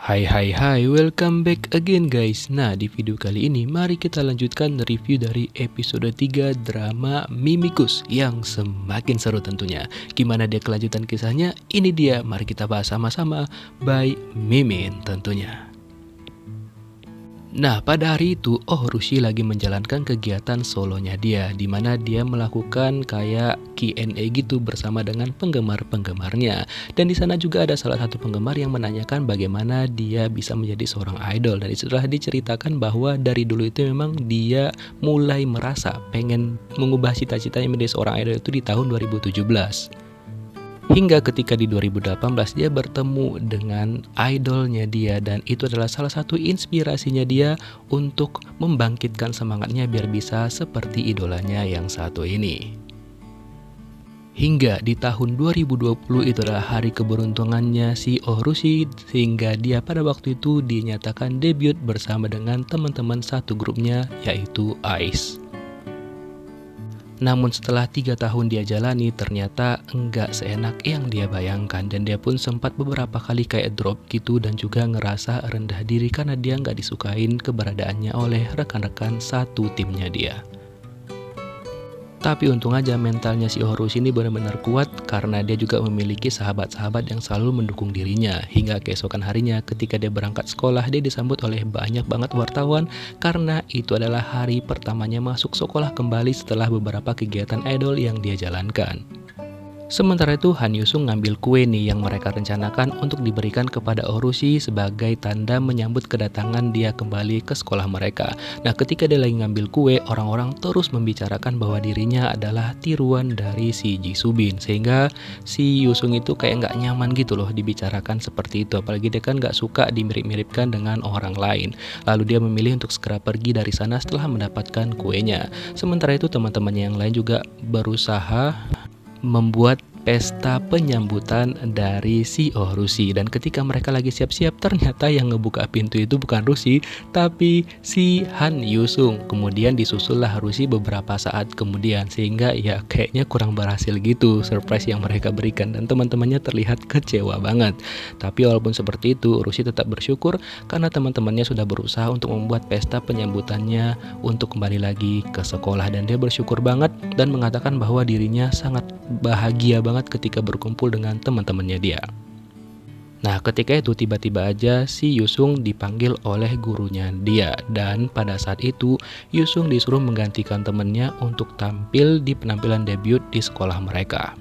Hai hai hai, welcome back again guys. Nah, di video kali ini mari kita lanjutkan review dari episode 3 drama Mimikus yang semakin seru tentunya. Gimana dia kelanjutan kisahnya? Ini dia, mari kita bahas sama-sama by Mimin tentunya. Nah, pada hari itu, Rushi lagi menjalankan kegiatan solonya dia, di mana dia melakukan kayak Q&A gitu bersama dengan penggemar-penggemarnya. Dan di sana juga ada salah satu penggemar yang menanyakan bagaimana dia bisa menjadi seorang idol. Dan setelah diceritakan bahwa dari dulu itu memang dia mulai merasa pengen mengubah cita-citanya menjadi seorang idol itu di tahun 2017. Hingga ketika di 2018 dia bertemu dengan idolnya dia, dan itu adalah salah satu inspirasinya dia untuk membangkitkan semangatnya biar bisa seperti idolanya yang satu ini. Hingga di tahun 2020 itu adalah hari keberuntungannya si Rushi, sehingga dia pada waktu itu dinyatakan debut bersama dengan teman-teman satu grupnya yaitu ICE. Namun setelah 3 tahun dia jalani, ternyata enggak seenak yang dia bayangkan, dan dia pun sempat beberapa kali kayak drop gitu dan juga ngerasa rendah diri karena dia nggak disukain keberadaannya oleh rekan-rekan satu timnya dia. Tapi untung aja mentalnya si Rushi ini benar-benar kuat karena dia juga memiliki sahabat-sahabat yang selalu mendukung dirinya. Hingga keesokan harinya ketika dia berangkat sekolah, dia disambut oleh banyak banget wartawan karena itu adalah hari pertamanya masuk sekolah kembali setelah beberapa kegiatan idol yang dia jalankan. Sementara itu Han Yusung ngambil kue nih yang mereka rencanakan untuk diberikan kepada Rushi sebagai tanda menyambut kedatangan dia kembali ke sekolah mereka. Nah, ketika dia lagi ngambil kue, orang-orang terus membicarakan bahwa dirinya adalah tiruan dari si Jisubin, sehingga si Yusung itu kayak nggak nyaman gitu loh dibicarakan seperti itu, apalagi dia kan nggak suka dimirip-miripkan dengan orang lain. Lalu dia memilih untuk segera pergi dari sana setelah mendapatkan kuenya. Sementara itu teman-temannya yang lain juga berusaha membuat pesta penyambutan dari si Rushi, dan ketika mereka lagi siap-siap ternyata yang ngebuka pintu itu bukan Rushi tapi si Han Yusung. Kemudian disusullah Rushi beberapa saat kemudian, sehingga ya kayaknya kurang berhasil gitu surprise yang mereka berikan dan teman-temannya terlihat kecewa banget. Tapi walaupun seperti itu, Rushi tetap bersyukur karena teman-temannya sudah berusaha untuk membuat pesta penyambutannya untuk kembali lagi ke sekolah, dan dia bersyukur banget dan mengatakan bahwa dirinya sangat bahagia banget ketika berkumpul dengan teman-temannya dia. Nah, ketika itu tiba-tiba aja si Yusung dipanggil oleh gurunya dia, dan pada saat itu Yusung disuruh menggantikan temennya untuk tampil di penampilan debut di sekolah mereka.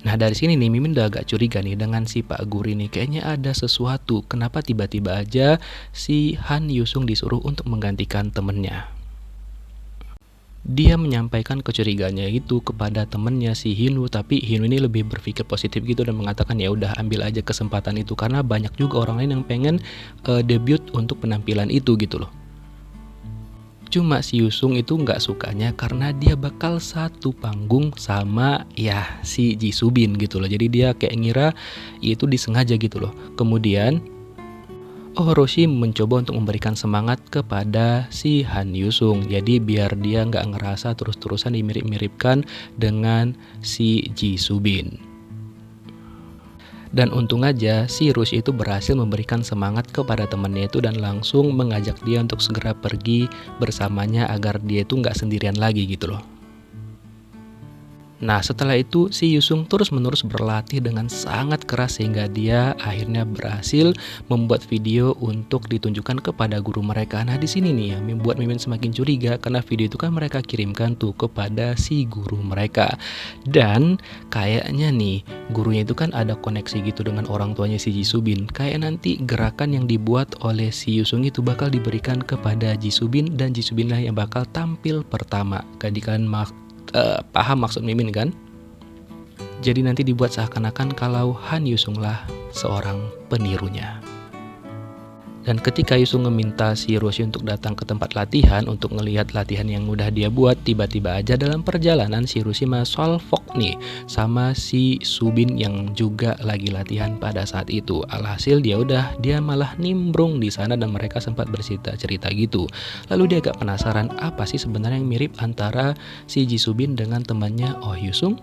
Nah, dari sini nih Mimin udah agak curiga nih dengan si Pak Guru ini, kayaknya ada sesuatu. Kenapa tiba-tiba aja si Han Yusung disuruh untuk menggantikan temennya? Dia menyampaikan kecurigaannya itu kepada temennya si Hinu, tapi Hinu ini lebih berpikir positif gitu dan mengatakan ya udah ambil aja kesempatan itu karena banyak juga orang lain yang pengen debut untuk penampilan itu gitu loh. Cuma si Yusung itu nggak sukanya karena dia bakal satu panggung sama ya si Jisubin gitu loh. Jadi dia kayak ngira itu disengaja gitu loh. Kemudian Rushi mencoba untuk memberikan semangat kepada si Han Yusung. Jadi biar dia nggak ngerasa terus-terusan dimirip-miripkan dengan si Jisubin. Dan untung aja si Rushi itu berhasil memberikan semangat kepada temannya itu dan langsung mengajak dia untuk segera pergi bersamanya agar dia itu nggak sendirian lagi gitu loh. Nah, setelah itu si Yusung terus-menerus berlatih dengan sangat keras sehingga dia akhirnya berhasil membuat video untuk ditunjukkan kepada guru mereka. Nah, di sini nih ya membuat Mimin semakin curiga karena video itu kan mereka kirimkan tuh kepada si guru mereka. Dan kayaknya nih gurunya itu kan ada koneksi gitu dengan orang tuanya si Jisubin. Kayak nanti gerakan yang dibuat oleh si Yusung itu bakal diberikan kepada Jisubin dan Jisubin lah yang bakal tampil pertama. Kan paham maksud Mimin kan? Jadi nanti dibuat seakan-akan kalau Han Yusung lah seorang penirunya. Dan ketika Yusung meminta si Rushi untuk datang ke tempat latihan untuk ngelihat latihan yang udah dia buat, tiba-tiba aja dalam perjalanan si Rushi salfok nih sama si Subin yang juga lagi latihan pada saat itu. Alhasil dia malah nimbrung di sana dan mereka sempat bercerita-cerita gitu. Lalu dia agak penasaran apa sih sebenarnya yang mirip antara si Jisubin dengan temannya Yusung.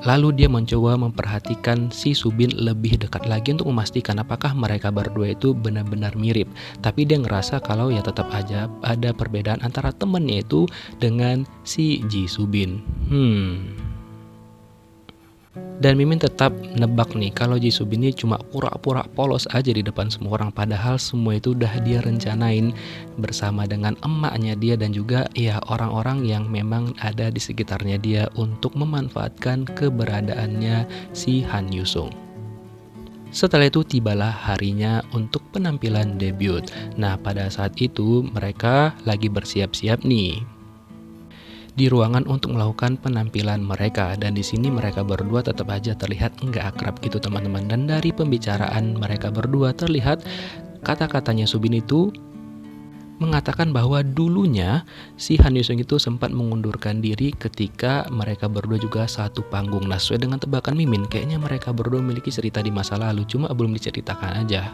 Lalu dia mencoba memperhatikan si Subin lebih dekat lagi untuk memastikan apakah mereka berdua itu benar-benar mirip. Tapi dia ngerasa kalau ya tetap aja ada perbedaan antara temennya itu dengan si Ji Subin. Dan Mimin tetap nebak nih kalau Ji Subin ini cuma pura-pura polos aja di depan semua orang, padahal semua itu udah dia rencanain bersama dengan emaknya dia dan juga ya orang-orang yang memang ada di sekitarnya dia untuk memanfaatkan keberadaannya si Han Yusung. Setelah itu tibalah harinya untuk penampilan debut. Nah, pada saat itu mereka lagi bersiap-siap nih di ruangan untuk melakukan penampilan mereka, dan di sini mereka berdua tetap aja terlihat nggak akrab gitu teman-teman. Dan dari pembicaraan mereka berdua terlihat kata-katanya Subin itu mengatakan bahwa dulunya si Han Yusung itu sempat mengundurkan diri ketika mereka berdua juga satu panggung. Nah, sesuai dengan tebakan Mimin, kayaknya mereka berdua memiliki cerita di masa lalu, cuma belum diceritakan aja.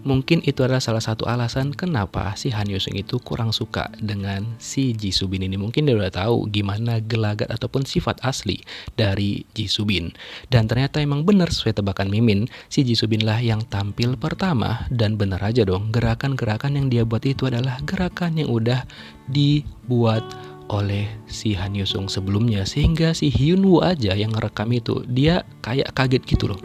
Mungkin itu adalah salah satu alasan kenapa si Han Yusung itu kurang suka dengan si Ji Subin ini. Mungkin dia udah tahu gimana gelagat ataupun sifat asli dari Ji Subin. Dan ternyata emang benar sesuai tebakan Mimin, si Ji Subin lah yang tampil pertama. Dan benar aja dong, gerakan-gerakan yang dia buat itu adalah gerakan yang udah dibuat oleh si Han Yusung sebelumnya. Sehingga si Hyunwoo aja yang ngerekam itu, dia kayak kaget gitu loh.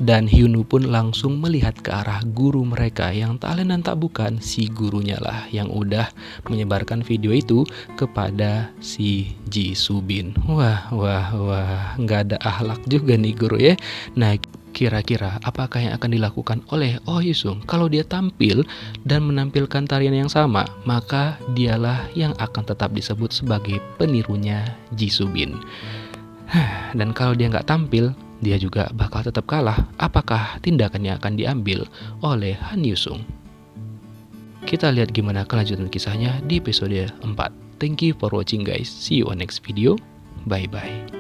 Dan Hyunwoo pun langsung melihat ke arah guru mereka yang tak lain dan tak bukan si gurunya lah yang udah menyebarkan video itu kepada si Ji Subin. Wah, nggak ada akhlak juga nih guru ya. Nah, kira-kira apakah yang akan dilakukan oleh Oh Hyusung kalau dia tampil dan menampilkan tarian yang sama? Maka dialah yang akan tetap disebut sebagai penirunya Ji Subin. Dan kalau dia nggak tampil, dia juga bakal tetap kalah. Apakah tindakannya akan diambil oleh Han Yusung? Kita lihat gimana kelanjutan kisahnya di episode 4. Thank you for watching guys. See you on next video. Bye bye.